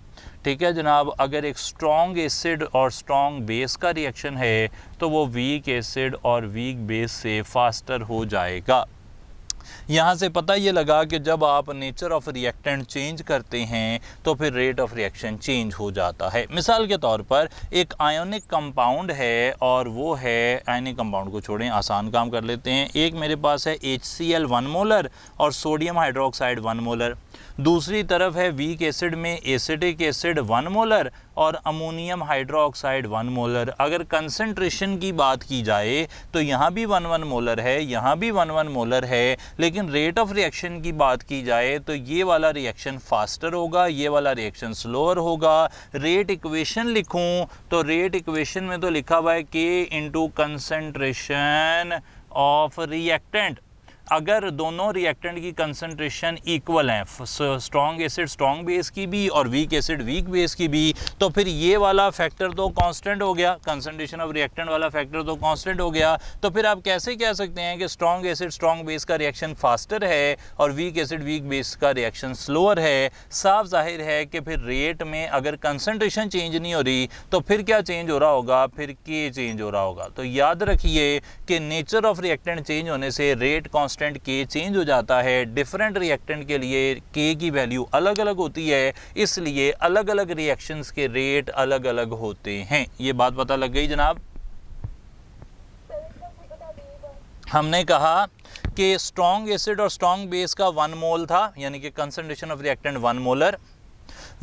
ठीक है जनाब। अगर एक स्ट्रॉन्ग एसिड और स्ट्रॉन्ग बेस का रिएक्शन है तो वो वीक एसिड और वीक बेस से फास्टर हो जाएगा। यहाँ से पता ये लगा कि जब आप नेचर ऑफ रिएक्टेंट चेंज करते हैं तो फिर रेट ऑफ रिएक्शन चेंज हो जाता है। मिसाल के तौर पर एक आयोनिक कंपाउंड है और वो है, आयोनिक कंपाउंड को छोड़ें, आसान काम कर लेते हैं। एक मेरे पास है HCl 1 मोलर और सोडियम हाइड्रोक्साइड 1 मोलर। दूसरी तरफ है वीक एसिड में एसिटिक एसिड 1 मोलर और अमोनियम हाइड्रोक्साइड 1 मोलर। अगर कंसंट्रेशन की बात की जाए तो यहाँ भी 1 मोलर है, यहाँ भी 1 मोलर है, लेकिन रेट ऑफ रिएक्शन की बात की जाए तो ये वाला रिएक्शन फास्टर होगा, ये वाला रिएक्शन स्लोअर होगा। रेट इक्वेशन लिखूं तो रेट इक्वेशन में तो लिखा हुआ है K into concentration of reactant. अगर दोनों रिएक्टेंट की कंसंट्रेशन इक्वल हैं, स्ट्रॉन्ग एसिड स्ट्रॉन्ग बेस की भी और वीक एसिड वीक बेस की भी, तो फिर ये वाला फैक्टर तो कांस्टेंट हो गया, कंसंट्रेशन ऑफ रिएक्टेंट वाला फैक्टर तो कांस्टेंट हो गया। तो फिर आप कैसे कह सकते हैं कि स्ट्रॉन्ग एसिड स्ट्रॉन्ग बेस का रिएक्शन फास्टर है और वीक एसिड वीक बेस का रिएक्शन स्लोअर है? साफ जाहिर है कि फिर रेट में अगर कंसंट्रेशन चेंज नहीं हो रही तो फिर क्या चेंज हो रहा होगा? फिर के चेंज हो रहा होगा। तो याद रखिए कि नेचर ऑफ रिएक्टेंट चेंज होने से रेट कांस्टेंट के चेंज हो जाता है। डिफरेंट रिएक्टेंट के लिए के की वैल्यू अलग अलग होती है, इसलिए अलग अलग रिएक्शंस के रेट अलग अलग होते हैं। ये बात पता लग गई जनाब? हमने कहा कि स्ट्रॉन्ग एसिड और स्ट्रॉन्ग बेस का 1 मोल था, यानी कि concentration of reactant 1 molar.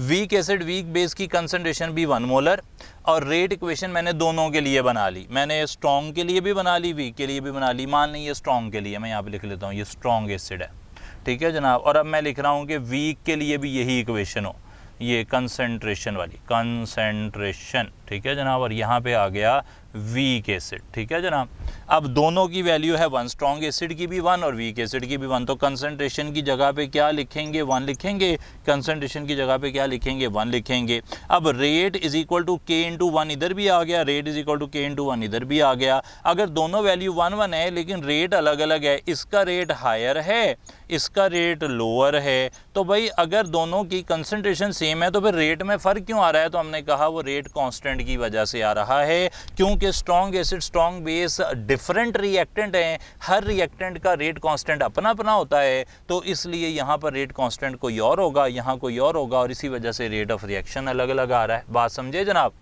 Weak acid weak base की कंसंट्रेशन भी 1 मोलर। और रेट इक्वेशन मैंने दोनों के लिए बना ली, मैंने स्ट्रॉन्ग के लिए भी बना ली, वीक के लिए भी बना ली। मान लीजिए स्ट्रॉन्ग के लिए मैं यहाँ पे लिख लेता हूँ, ये स्ट्रॉन्ग एसिड है, ठीक है जनाब। और अब मैं लिख रहा हूँ कि वीक के लिए भी यही इक्वेशन हो, ये कंसंट्रेशन वाली, कंसंट्रेशन, ठीक है जनाब। और यहाँ पे आ गया वीक एसिड, ठीक है जनाब। अब दोनों की वैल्यू है 1, स्ट्रॉन्ग एसिड की भी 1 और वीक एसिड की भी 1। तो कंसंट्रेशन की जगह पे क्या लिखेंगे? 1 लिखेंगे। कंसंट्रेशन की जगह पे क्या लिखेंगे? 1 लिखेंगे। अब rate is equal to K into 1 इधर भी आ गया, rate is equal to K into 1 इधर भी आ गया। अगर दोनों वैल्यू 1 1 है लेकिन रेट अलग अलग है, इसका रेट हायर है, इसका रेट लोअर है, तो भाई अगर दोनों की कंसंट्रेशन सेम है तो फिर रेट में फ़र्क क्यों आ रहा है? तो हमने कहा वो रेट कांस्टेंट की वजह से आ रहा है, क्योंकि strong acid strong base different reactant हैं, हर रिएक्टेंट का रेट कांस्टेंट अपना अपना होता है, तो इसलिए यहाँ पर रेट कांस्टेंट कोई और होगा, यहाँ कोई और होगा, और इसी वजह से रेट ऑफ रिएक्शन अलग अलग आ रहा है। बात समझे जनाब?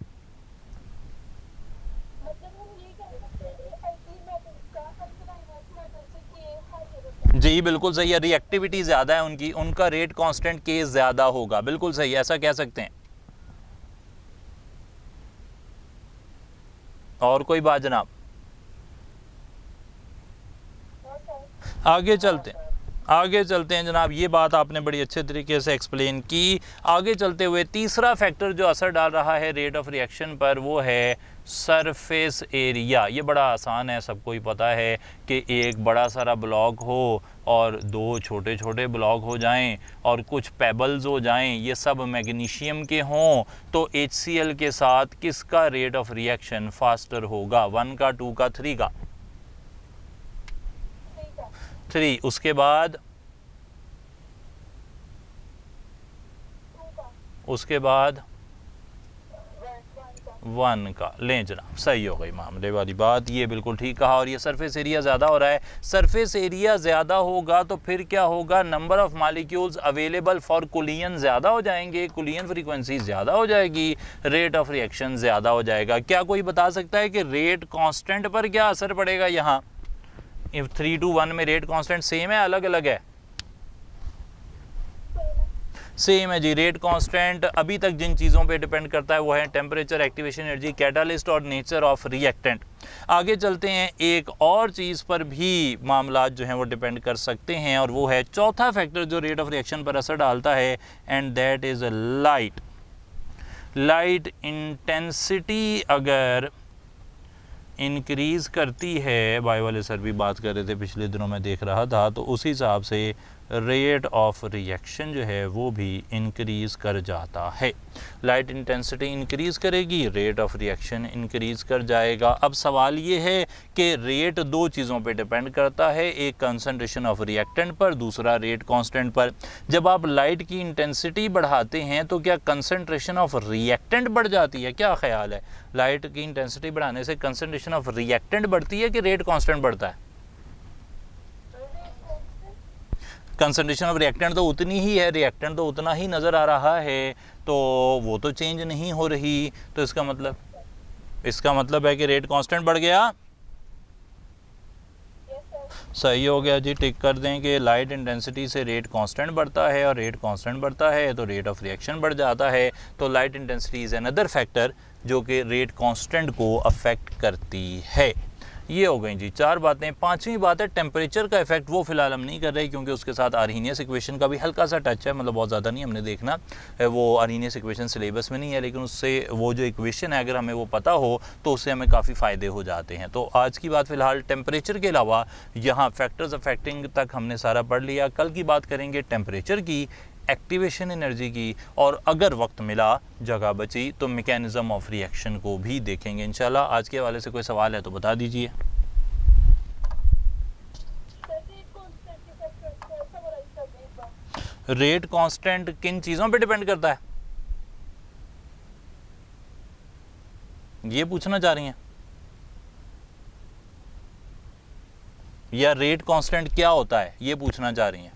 जी बिल्कुल सही है, रिएक्टिविटी ज़्यादा है उनकी, उनका रेट कांस्टेंट के ज़्यादा होगा, बिल्कुल सही, ऐसा कह सकते हैं। और कोई बात जनाब? आगे चलते हैं, आगे चलते हैं जनाब। ये बात आपने बड़ी अच्छे तरीके से एक्सप्लेन की। आगे चलते हुए तीसरा फैक्टर जो असर डाल रहा है रेट ऑफ रिएक्शन पर वो है सरफेस एरिया। ये बड़ा आसान है, सबको ही पता है कि एक बड़ा सारा ब्लॉक हो और 2 छोटे छोटे ब्लॉक हो जाएं और कुछ पेबल्स हो जाएं, ये सब मैग्नीशियम के हों, तो HCl के साथ किसका रेट ऑफ रिएक्शन फास्टर होगा? 1 का, 2 का, 3 का? 3। उसके बाद 1 का। लें जनाब, सही हो गई मामले वाली बात, ये बिल्कुल ठीक कहा। और ये सरफेस एरिया ज़्यादा हो रहा है, सरफेस एरिया ज़्यादा होगा तो फिर क्या होगा? Number of molecules available for कुलियन ज़्यादा हो जाएंगे, कुलियन फ्रीक्वेंसी ज़्यादा हो जाएगी, रेट ऑफ रिएक्शन ज़्यादा हो जाएगा। क्या कोई बता सकता है कि रेट कांस्टेंट पर क्या असर पड़ेगा? यहाँ 3 to 1 में रेट कांस्टेंट सेम है, अलग अलग है? सेम है जी। रेट कांस्टेंट अभी तक जिन चीज़ों पे डिपेंड करता है वो है टेम्परेचर, एक्टिवेशन एनर्जी, कैटालिस्ट और नेचर ऑफ रिएक्टेंट। आगे चलते हैं, एक और चीज़ पर भी मामला जो हैं वो डिपेंड कर सकते हैं, और वो है चौथा फैक्टर जो रेट ऑफ रिएक्शन पर असर डालता है, and that is light. Light intensity अगर इंक्रीज़ करती है, बाय वाले सर भी बात कर रहे थे पिछले दिनों में देख रहा था, तो उस हिसाब से रेट ऑफ रिएक्शन जो है वो भी इंक्रीज़ कर जाता है। लाइट इंटेंसिटी इंक्रीज़ करेगी, रेट ऑफ रिएक्शन इंक्रीज़ कर जाएगा। अब सवाल ये है कि रेट 2 चीज़ों पे डिपेंड करता है, एक कंसंट्रेशन ऑफ रिएक्टेंट पर, दूसरा रेट कांस्टेंट पर। जब आप लाइट की इंटेंसिटी बढ़ाते हैं तो क्या कंसंट्रेशन ऑफ रिएक्टेंट बढ़ जाती है? क्या ख्याल है, लाइट की इंटेंसिटी बढ़ाने से कंसंट्रेशन ऑफ रिएक्टेंट बढ़ती है कि रेट कांस्टेंट बढ़ता है? कंसंट्रेशन ऑफ रिएक्टेंट तो उतनी ही है, रिएक्टेंट तो उतना ही नज़र आ रहा है, तो वो तो चेंज नहीं हो रही। तो इसका मतलब है कि रेट कांस्टेंट बढ़ गया। सही हो गया जी, टिक कर दें कि लाइट इंटेंसिटी से रेट कांस्टेंट बढ़ता है, और रेट कांस्टेंट बढ़ता है तो रेट ऑफ रिएक्शन बढ़ जाता है। तो light intensity is another factor जो कि रेट कांस्टेंट को अफेक्ट करती है। ये हो गई जी 4 बातें। 5वीं बात है टेम्परेचर का इफेक्ट। वो फिलहाल हम नहीं कर रहे क्योंकि उसके साथ आर्हीनियस इक्वेशन का भी हल्का सा टच है, मतलब बहुत ज़्यादा नहीं हमने देखना। वो आर्हीनियस इक्वेशन सिलेबस में नहीं है, लेकिन उससे वो जो इक्वेशन है अगर हमें वो पता हो तो उससे हमें काफ़ी फ़ायदे हो जाते हैं। तो आज की बात फ़िलहाल टेम्परेचर के अलावा यहाँ फैक्टर्स अफेक्टिंग तक हमने सारा पढ़ लिया। कल की बात करेंगे टेम्परेचर की, एक्टिवेशन एनर्जी की, और अगर वक्त मिला, जगह बची, तो मैकेनिज्म ऑफ रिएक्शन को भी देखेंगे इंशाल्लाह। आज के हवाले से कोई सवाल है तो बता दीजिए। रेट कांस्टेंट किन चीज़ों पे डिपेंड करता है, ये पूछना चाह रही हैं, या रेट कांस्टेंट क्या होता है ये पूछना चाह रही हैं?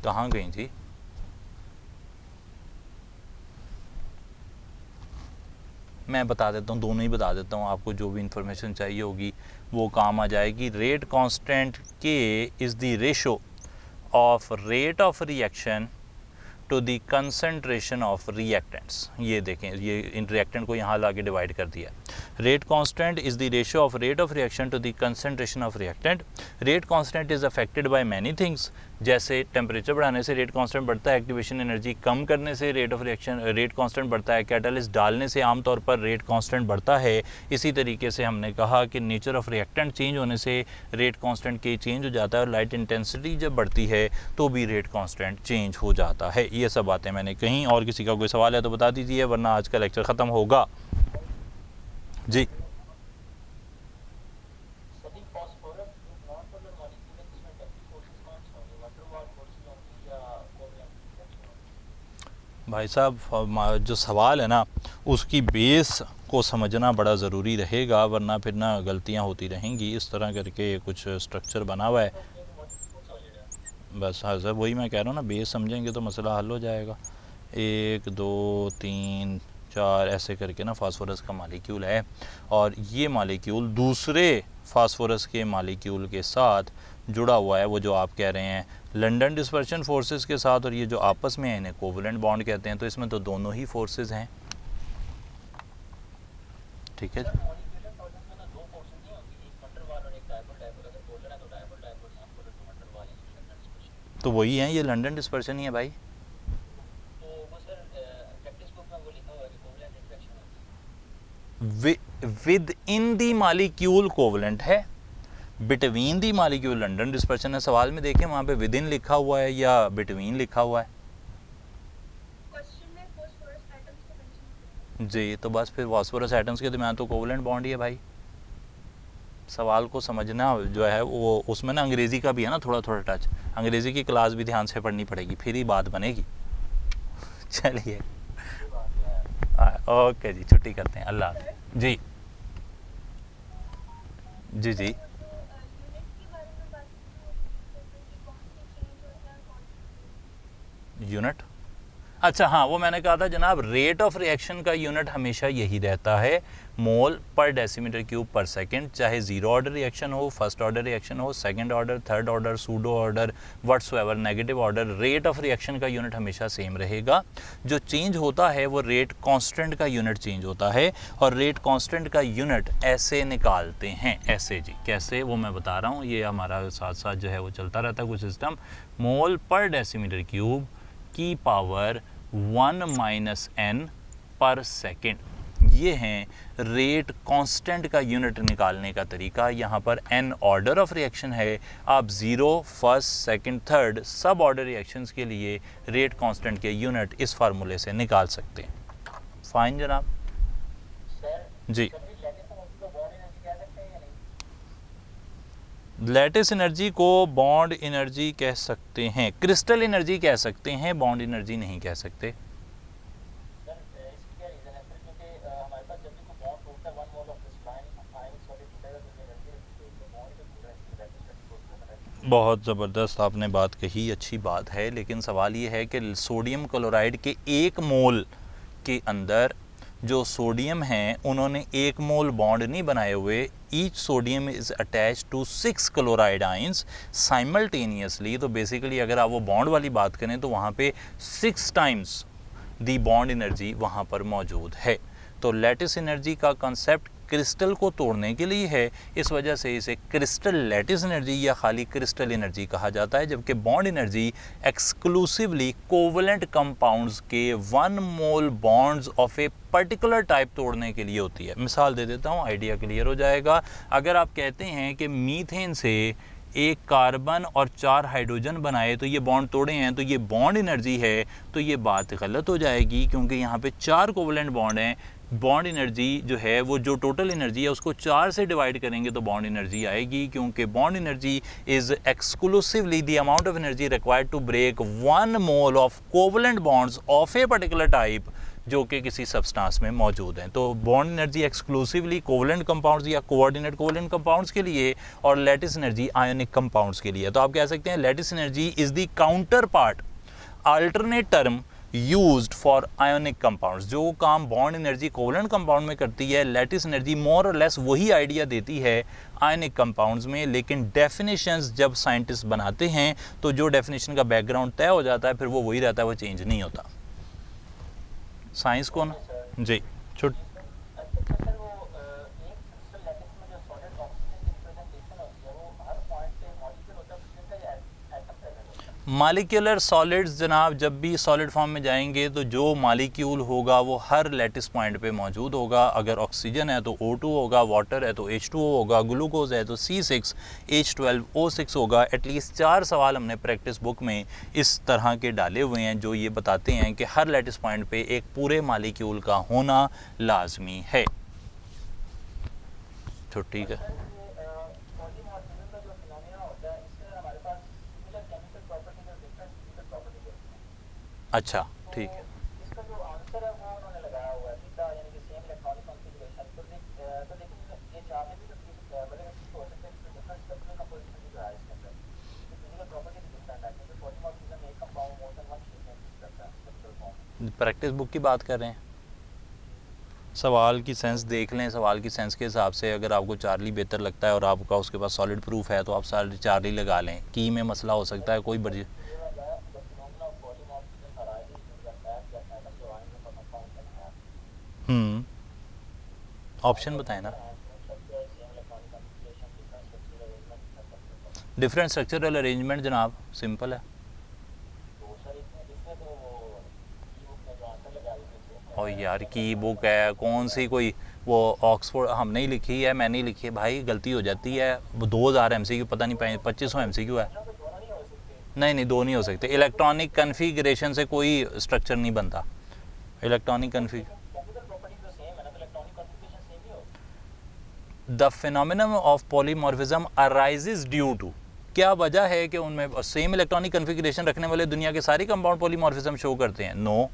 कहाँ गई थी? मैं बता देता हूँ, दोनों ही बता देता हूँ, आपको जो भी इंफॉर्मेशन चाहिए होगी वो काम आ जाएगी। Rate constant K is the ratio of rate of reaction to the concentration of reactants. ये देखें, ये इन रिएक्टेंट को यहाँ ला के डिवाइड कर दिया। Rate constant is the ratio of rate of reaction to the concentration of reactant. Rate constant is affected by many things, जैसे टेम्परेचर बढ़ाने से रेट कांस्टेंट बढ़ता है, एक्टिवेशन एनर्जी कम करने से rate of reaction rate constant बढ़ता है, कैटलिस्ट डालने से आमतौर पर रेट कांस्टेंट बढ़ता है। इसी तरीके से हमने कहा कि नेचर ऑफ रिएक्टेंट चेंज होने से रेट कांस्टेंट के चेंज हो जाता है, और लाइट इंटेंसिटी जब बढ़ती है तो भी रेट कांस्टेंट चेंज हो जाता है। ये सब बातें मैंने कहीं। और किसी का कोई सवाल है तो बता दीजिए, वरना आज का लेक्चर ख़त्म होगा जी। भाई साहब जो सवाल है ना उसकी बेस को समझना बड़ा ज़रूरी रहेगा, वरना फिर ना गलतियां होती रहेंगी। इस तरह करके कुछ स्ट्रक्चर बना हुआ है बस। हाँ सर, वही मैं कह रहा हूँ ना, बेस समझेंगे तो मसला हल हो जाएगा। 1 2 3 4 ऐसे करके ना फास्फोरस का मालिक्यूल है, और ये मालिक्यूल दूसरे फास्फोरस के मालिक्यूल के साथ जुड़ा हुआ है, वो जो आप कह रहे हैं लंदन डिस्पर्शन फोर्सेस के साथ, और ये जो आपस में है इन्हें कोवलेंट बॉन्ड कहते हैं। तो इसमें तो दोनों ही फोर्सेस हैं, ठीक है। तो वही है, ये लंदन डिस्पर्शन ही है भाई। Within the molecule covalent है, between the molecule London dispersion है। सवाल में देखें वहाँ पे विद इन लिखा हुआ है या बिटवीन लिखा हुआ है जी। तो बस फिर फास्फोरस एटम्स के दरमियान तो कोवलेंट बॉन्ड ही है भाई। सवाल को समझना जो है वो उसमें ना अंग्रेज़ी का भी है ना थोड़ा थोड़ा टच, अंग्रेज़ी की क्लास भी ध्यान से पढ़नी पड़ेगी, फिर ही बात बनेगी। चलिए ओके जी, छुट्टी करते हैं, अल्लाह जी। जी जी यूनिट, अच्छा हाँ, वो मैंने कहा था जनाब, रेट ऑफ रिएक्शन का यूनिट हमेशा यही रहता है मोल पर डेसीमीटर क्यूब पर सेकंड। चाहे ज़ीरो ऑर्डर रिएक्शन हो, फर्स्ट ऑर्डर रिएक्शन हो, second order, third order, pseudo order, whatsoever, negative order, rate of reaction का यूनिट हमेशा सेम रहेगा। जो चेंज होता है वो रेट कांस्टेंट का यूनिट चेंज होता है, और रेट कांस्टेंट का यूनिट ऐसे निकालते हैं, ऐसे जी। कैसे वो मैं बता रहा हूँ, ये हमारा साथ साथ जो है वो चलता रहता है कुछ सिस्टम। मोल पर डेसीमीटर क्यूब की पावर 1 - n पर सेकेंड। ये हैं रेट कांस्टेंट का यूनिट निकालने का तरीका। यहाँ पर n ऑर्डर ऑफ रिएक्शन है, आप 0 फर्स्ट सेकंड थर्ड सब ऑर्डर रिएक्शंस के लिए रेट कांस्टेंट के यूनिट इस फार्मूले से निकाल सकते हैं। फाइन जनाब जी। लैटिस एनर्जी को बॉन्ड एनर्जी कह सकते हैं, क्रिस्टल एनर्जी कह सकते हैं, बॉन्ड एनर्जी नहीं कह सकते। बहुत ज़बरदस्त आपने बात कही, अच्छी बात है, लेकिन सवाल ये है कि सोडियम क्लोराइड के 1 मोल के अंदर जो सोडियम हैं उन्होंने 1 मोल बॉन्ड नहीं बनाए हुए। Each sodium is attach to 6 chloride ions simultaneously. तो बेसिकली अगर आप वो बॉन्ड वाली बात करें तो वहाँ पे 6 टाइम्स दी बॉन्ड एनर्जी वहाँ पर मौजूद है। तो लैटिस एनर्जी का कंसेप्ट क्रिस्टल को तोड़ने के लिए है, इस वजह से इसे क्रिस्टल लैटिस एनर्जी या खाली क्रिस्टल एनर्जी कहा जाता है। जबकि bond energy exclusively covalent compounds के 1 mole bonds of a particular type तोड़ने के लिए होती है। मिसाल दे देता हूँ, आइडिया क्लियर हो जाएगा। अगर आप कहते हैं कि मीथेन से एक कार्बन और 4 हाइड्रोजन बनाए तो ये बॉन्ड तोड़े हैं, तो ये बॉन्ड एनर्जी है, तो ये बात गलत हो जाएगी, क्योंकि यहाँ पे 4 कोवलेंट बॉन्ड हैं। बॉन्ड एनर्जी जो है वो जो टोटल एनर्जी है उसको 4 से डिवाइड करेंगे तो बॉन्ड एनर्जी आएगी, क्योंकि bond energy is exclusively the amount of energy required to break 1 mole of covalent bonds of a particular type जो कि किसी सब्सटेंस में मौजूद हैं। तो bond energy exclusively covalent compounds या कोऑर्डिनेट कोवलेंट कंपाउंड्स के लिए और लैटिस एनर्जी आयोनिक कंपाउंड्स के लिए। तो आप कह सकते हैं lattice energy is the counter part, alternate term used for ionic compounds. जो काम बॉन्ड एनर्जी कोवलेंट कंपाउंड में करती है, लैटिस एनर्जी मोर और लेस वही आइडिया देती है आयोनिक कंपाउंड्स में। लेकिन डेफिनेशंस जब साइंटिस्ट बनाते हैं तो जो डेफिनेशन का बैकग्राउंड तय हो जाता है फिर वो वही रहता है, वो चेंज नहीं होता। साइंस को ना जी छुट मालिक्यूलर सॉलिड्स जनाब जब भी सॉलिड फॉर्म में जाएंगे तो जो मालिक्यूल होगा वो हर लैटिस पॉइंट पे मौजूद होगा। अगर ऑक्सीजन है तो O2 होगा, वाटर है तो H2O होगा, ग्लूकोज है तो C6H12O6 होगा। एटलीस्ट 4 सवाल हमने प्रैक्टिस बुक में इस तरह के डाले हुए हैं जो ये बताते हैं कि हर लैटिस पॉइंट पे एक पूरे मालिक्यूल का होना लाजमी है। तो ठीक है, अच्छा ठीक है। प्रैक्टिस बुक की बात कर रहे हैं, सवाल की सेंस देख लें। सवाल की सेंस के हिसाब से अगर आपको चार्ली बेहतर लगता है और आपका उसके पास सॉलिड प्रूफ है तो आप चार्ली लगा लें। की में मसला हो सकता है, कोई बड़ी ऑप्शन बताएं ना। डिफरेंट स्ट्रक्चरल अरेंजमेंट जनाब, सिंपल है। और यार की बुक है कौन सी, कोई वो ऑक्सफोर्ड हमने ही लिखी है, मैंने ही लिखी है भाई, गलती हो जाती है। वो 2000 MCQ पता नहीं 2500 MCQ है। नहीं 2 नहीं हो सकते। इलेक्ट्रॉनिक कन्फिगरेशन से कोई स्ट्रक्चर नहीं बनता। Electronic config the phenomenon of polymorphism arises due to, क्या वजह है कि उनमें सेम इलेक्ट्रॉनिक कन्फिगरेशन रखने वाले दुनिया के सारे कंपाउंड पॉलीमॉर्फिज्म शो करते हैं? नो,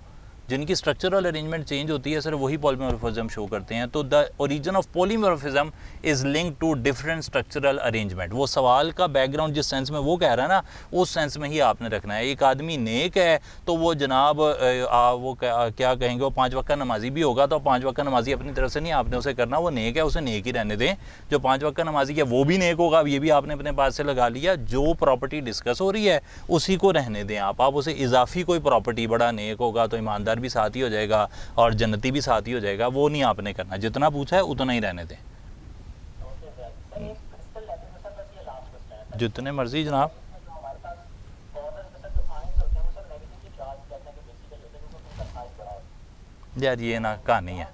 जिनकी स्ट्रक्चरल अरेंजमेंट चेंज होती है सिर्फ वही पॉलीमॉर्फिज्म शो करते हैं। तो the origin of polymorphism is linked to different structural arrangement. वो सवाल का बैकग्राउंड जिस सेंस में वो कह रहा है ना, उस सेंस में ही आपने रखना है। एक आदमी नेक है तो वो जनाब क्या कहेंगे, वो 5 वक्त का नमाजी भी होगा तो 5 वक्त का नमाजी अपनी तरफ से नहीं आपने उसे करना, वो नेक है उसे नेक ही रहने दें। जो 5 वक्त का नमाजी है वो भी नेक होगा, ये भी आपने अपने पास से लगा लिया। जो प्रॉपर्टी डिस्कस हो रही है उसी को रहने दें आप उसे इजाफी कोई प्रॉपर्टी, बड़ा नेक होगा तो ईमानदार भी साथ ही हो जाएगा और जन्नती भी साथ ही हो जाएगा, वो नहीं आपने करना। जितना पूछा है उतना ही रहने दें। जितने मर्जी जनाब। यार ये ना कहानी है,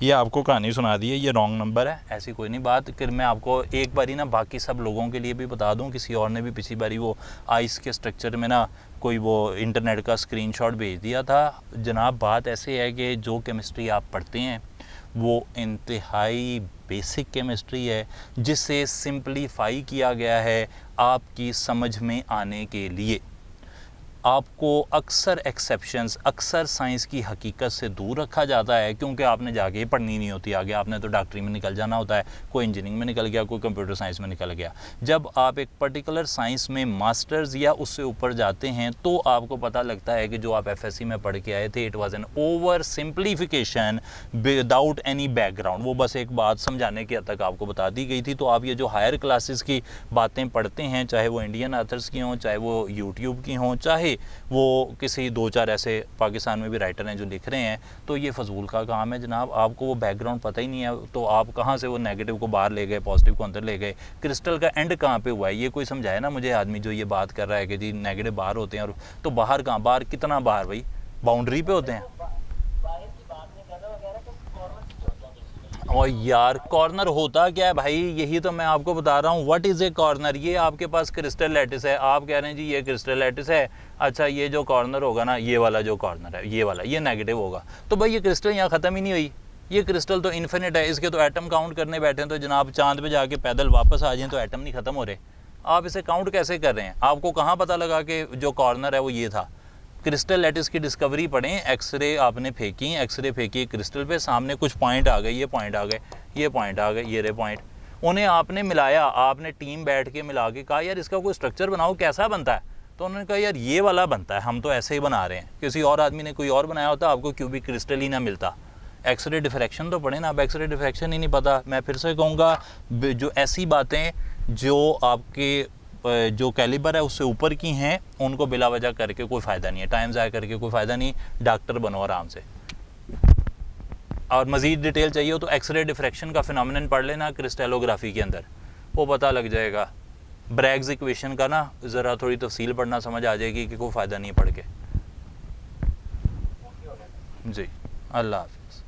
ये आपको कहानी सुना दी है, ये रॉन्ग नंबर है, ऐसी कोई नहीं बात। फिर मैं आपको एक बारी ना बाकी सब लोगों के लिए भी बता दूं, किसी और ने भी पिछली बारी वो आइस के स्ट्रक्चर में ना कोई वो इंटरनेट का स्क्रीनशॉट भेज दिया था। जनाब बात ऐसे है कि जो केमिस्ट्री आप पढ़ते हैं वो इंतहाई बेसिक केमिस्ट्री है, जिसे सिंपलीफाई किया गया है आपकी समझ में आने के लिए। आपको अक्सर एक्सेप्शंस, अक्सर साइंस की हकीकत से दूर रखा जाता है, क्योंकि आपने जाके पढ़नी नहीं होती आगे, आपने तो डॉक्टरी में निकल जाना होता है, कोई इंजीनियरिंग में निकल गया, कोई कंप्यूटर साइंस में निकल गया। जब आप एक पर्टिकुलर साइंस में मास्टर्स या उससे ऊपर जाते हैं तो आपको पता लगता है कि जो आप एफएससी में पढ़ के आए थे, it was an over simplification without any background. वो बस एक बात समझाने के हद तक आपको बता दी गई थी। तो आप ये जो हायर क्लासेस की बातें पढ़ते हैं, चाहे वो इंडियन ऑथर्स की हों, चाहे वो यूट्यूब की हों, चाहे वो किसी 2-4 ऐसे पाकिस्तान में भी राइटर हैं जो लिख रहे हैं, तो ये फजूल का काम है जनाब। आपको वो बैकग्राउंड पता ही नहीं है, तो आप कहाँ से वो नेगेटिव को बाहर ले गए, पॉजिटिव को अंदर ले गए। क्रिस्टल का एंड कहाँ पे हुआ है, ये कोई समझाए ना मुझे आदमी जो ये बात कर रहा है कि जी नेगेटिव बाहर होते हैं। और तो बाहर कहाँ, बाहर कितना बाहर भाई, बाउंड्री पे होते हैं। और यार कॉर्नर होता क्या है भाई, यही तो मैं आपको बता रहा हूँ। What is a corner? ये आपके पास क्रिस्टल लैटिस है, आप कह रहे हैं जी ये क्रिस्टल लैटिस है, अच्छा ये जो कॉर्नर होगा ना, ये वाला जो कॉर्नर है, ये वाला, ये नेगेटिव होगा। तो भाई ये क्रिस्टल यहाँ ख़त्म ही नहीं हुई, ये क्रिस्टल तो इन्फिनिट है। इसके तो एटम काउंट करने बैठे हैं तो जनाब चांद पे जाके पैदल वापस आ जाएं तो एटम नहीं ख़त्म हो रहे। आप इसे काउंट कैसे कर रहे हैं? आपको कहाँ पता लगा कि जो कॉर्नर है वो ये था? क्रिस्टल लैटिस की डिस्कवरी पढ़ें, एक्सरे आपने फेंकी, एक्सरे फेंकी क्रिस्टल पे, सामने कुछ पॉइंट आ गए, ये पॉइंट आ गए, ये पॉइंट आ गए, ये रे पॉइंट, उन्हें आपने मिलाया, आपने टीम बैठ के मिला के कहा यार इसका कोई स्ट्रक्चर बनाओ, कैसा बनता है? तो उन्होंने कहा यार ये वाला बनता है, हम तो ऐसे ही बना रहे हैं। किसी और आदमी ने कोई और बनाया होता, आपको क्यूबिक क्रिस्टल ही ना मिलता। एक्सरे डिफ्रैक्शन तो पढ़े ना, अब एक्सरे डिफ्रैक्शन ही नहीं पता। मैं फिर से कहूँगा, जो ऐसी बातें जो आपके जो कैलिबर है उससे ऊपर की हैं, उनको बिला वजह करके कोई फ़ायदा नहीं है, टाइम ज़ाया करके कोई फ़ायदा नहीं। डॉक्टर बनो आराम से। और मज़ीद डिटेल चाहिए हो तो एक्सरे डिफ्रैक्शन का फिनोमेनन पढ़ लेना क्रिस्टलोग्राफी के अंदर, वो पता लग जाएगा। ब्रैग्स इक्वेशन का ना ज़रा थोड़ी तफसील पढ़ना, समझ आ जाएगी कि कोई फ़ायदा नहीं पढ़ के। जी, अल्लाह हाफ़िज़।